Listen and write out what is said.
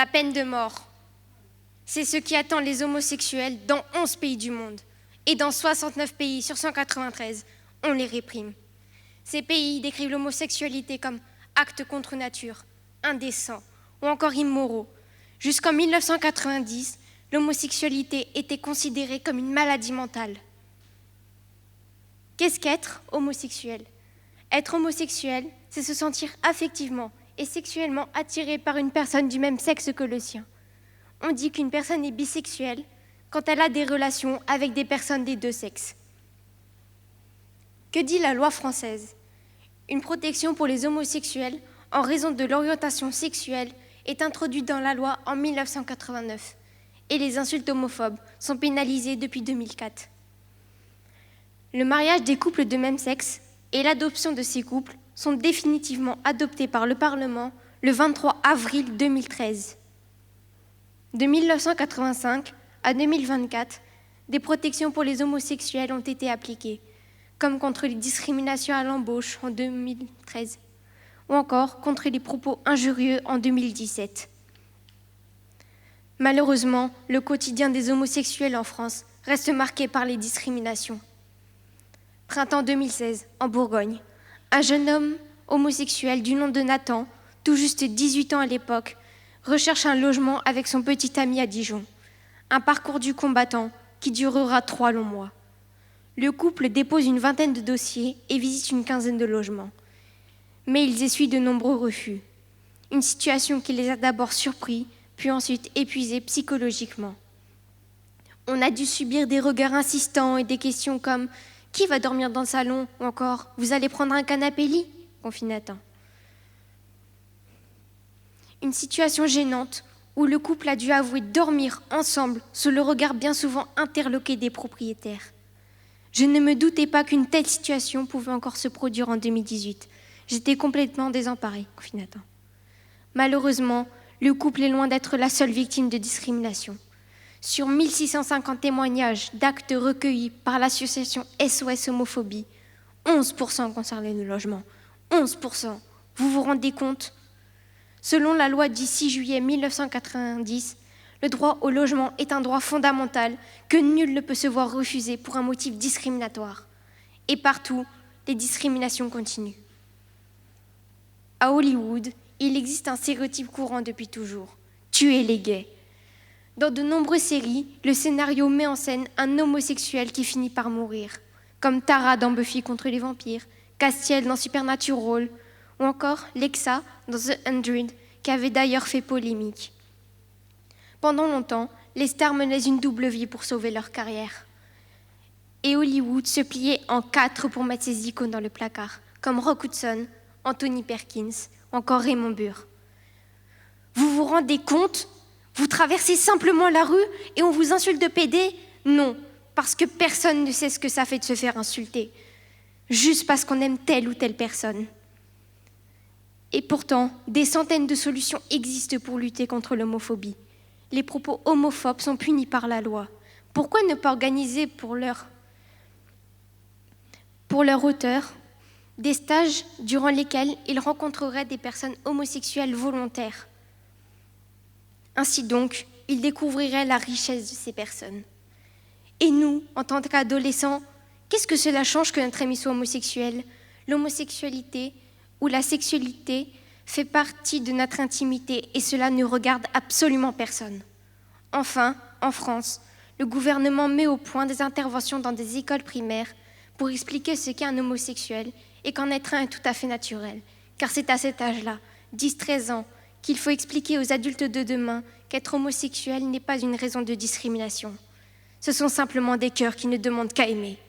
La peine de mort, c'est ce qui attend les homosexuels dans 11 pays du monde. Et dans 69 pays sur 193, on les réprime. Ces pays décrivent l'homosexualité comme acte contre nature, indécent ou encore immoraux. Jusqu'en 1990, l'homosexualité était considérée comme une maladie mentale. Qu'est-ce qu'être homosexuel ? Être homosexuel, c'est se sentir affectivement et sexuellement attiré par une personne du même sexe que le sien. On dit qu'une personne est bisexuelle quand elle a des relations avec des personnes des deux sexes. Que dit la loi française ? Une protection pour les homosexuels en raison de l'orientation sexuelle est introduite dans la loi en 1989 et les insultes homophobes sont pénalisées depuis 2004. Le mariage des couples de même sexe et l'adoption de ces couples sont définitivement adoptés par le Parlement le 23 avril 2013. De 1985 à 2024, des protections pour les homosexuels ont été appliquées, comme contre les discriminations à l'embauche en 2013, ou encore contre les propos injurieux en 2017. Malheureusement, le quotidien des homosexuels en France reste marqué par les discriminations. Printemps 2016, en Bourgogne, un jeune homme homosexuel du nom de Nathan, tout juste 18 ans à l'époque, recherche un logement avec son petit ami à Dijon. Un parcours du combattant qui durera 3 longs mois. Le couple dépose une vingtaine de dossiers et visite une quinzaine de logements. Mais ils essuient de nombreux refus. Une situation qui les a d'abord surpris, puis ensuite épuisés psychologiquement. On a dû subir des regards insistants et des questions comme « Qui va dormir dans le salon ?» ou encore « Vous allez prendre un canapé-lit ?» confie Nathan. Une situation gênante où le couple a dû avouer dormir ensemble sous le regard bien souvent interloqué des propriétaires. Je ne me doutais pas qu'une telle situation pouvait encore se produire en 2018. J'étais complètement désemparée, confie Nathan. Malheureusement, le couple est loin d'être la seule victime de discrimination. Sur 1650 témoignages d'actes recueillis par l'association SOS Homophobie, 11% concernaient le logement. 11%. Vous vous rendez compte ? Selon la loi du 6 juillet 1990, le droit au logement est un droit fondamental que nul ne peut se voir refuser pour un motif discriminatoire. Et partout, les discriminations continuent. À Hollywood, il existe un stéréotype courant depuis toujours, tuer les gays. Dans de nombreuses séries, le scénario met en scène un homosexuel qui finit par mourir, comme Tara dans Buffy contre les vampires, Castiel dans Supernatural, ou encore Lexa dans The 100, qui avait d'ailleurs fait polémique. Pendant longtemps, les stars menaient une double vie pour sauver leur carrière. Et Hollywood se pliait en 4 pour mettre ses icônes dans le placard, comme Rock Hudson, Anthony Perkins, ou encore Raymond Burr. Vous vous rendez compte ? Vous traversez simplement la rue et on vous insulte de pédé ? Non, parce que personne ne sait ce que ça fait de se faire insulter, juste parce qu'on aime telle ou telle personne. Et pourtant, des centaines de solutions existent pour lutter contre l'homophobie. Les propos homophobes sont punis par la loi. Pourquoi ne pas organiser pour leur auteur des stages durant lesquels ils rencontreraient des personnes homosexuelles volontaires ? Ainsi donc, ils découvriraient la richesse de ces personnes. Et nous, en tant qu'adolescents, qu'est-ce que cela change que notre ami soit homosexuel ? L'homosexualité ou la sexualité fait partie de notre intimité et cela ne regarde absolument personne. Enfin, en France, le gouvernement met au point des interventions dans des écoles primaires pour expliquer ce qu'est un homosexuel et qu'en être un est tout à fait naturel, car c'est à cet âge-là, 10-13 ans, qu'il faut expliquer aux adultes de demain qu'être homosexuel n'est pas une raison de discrimination. Ce sont simplement des cœurs qui ne demandent qu'à aimer.